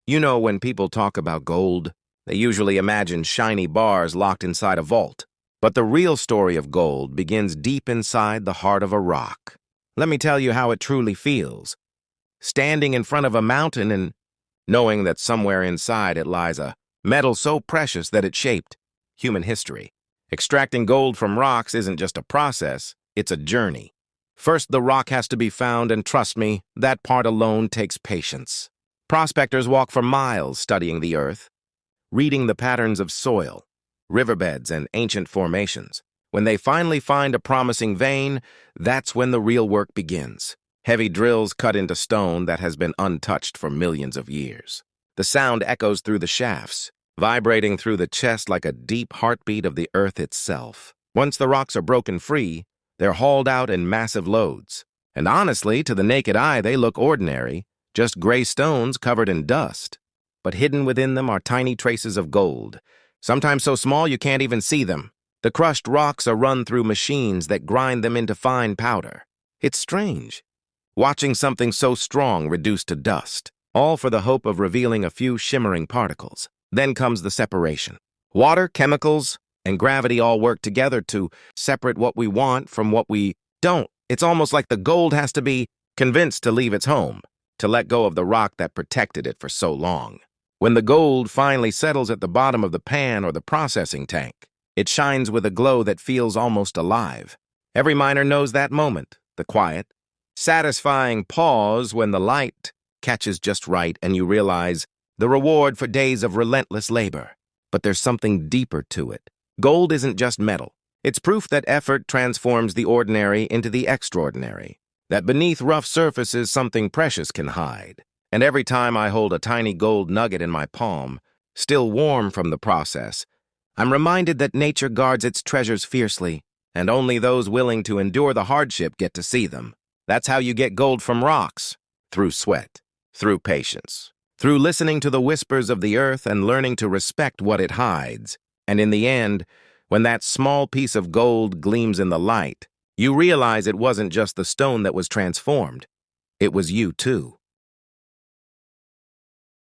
You know, when people talk about gold, they usually imagine shiny bars locked inside a vault. But the real story of gold begins deep inside the heart of a rock. Let me tell you how it truly feels. Standing in front of a mountain and knowing that somewhere inside it lies a metal so precious that it shaped human history. Extracting gold from rocks isn't just a process, it's a journey. First, the rock has to be found, and trust me, that part alone takes patience. Prospectors walk for miles studying the earth, reading the patterns of soil, riverbeds, and ancient formations. When they finally find a promising vein, that's when the real work begins. Heavy drills cut into stone that has been untouched for millions of years. The sound echoes through the shafts, vibrating through the chest like a deep heartbeat of the earth itself. Once the rocks are broken free, they're hauled out in massive loads. And honestly, to the naked eye, they look ordinary, just gray stones covered in dust. But hidden within them are tiny traces of gold, sometimes so small you can't even see them. The crushed rocks are run through machines that grind them into fine powder. It's strange, watching something so strong reduced to dust, all for the hope of revealing a few shimmering particles. Then comes the separation. Water, chemicals, and gravity all work together to separate what we want from what we don't. It's almost like the gold has to be convinced to leave its home, to let go of the rock that protected it for so long. When the gold finally settles at the bottom of the pan or the processing tank, it shines with a glow that feels almost alive. Every miner knows that moment, the quiet, satisfying pause when the light catches just right and you realize the reward for days of relentless labor. But there's something deeper to it. Gold isn't just metal. It's proof that effort transforms the ordinary into the extraordinary, that beneath rough surfaces something precious can hide. And every time I hold a tiny gold nugget in my palm, still warm from the process, I'm reminded that nature guards its treasures fiercely, and only those willing to endure the hardship get to see them. That's how you get gold from rocks, through sweat, through patience, through listening to the whispers of the earth and learning to respect what it hides. And in the end, when that small piece of gold gleams in the light, you realize it wasn't just the stone that was transformed. It was you too.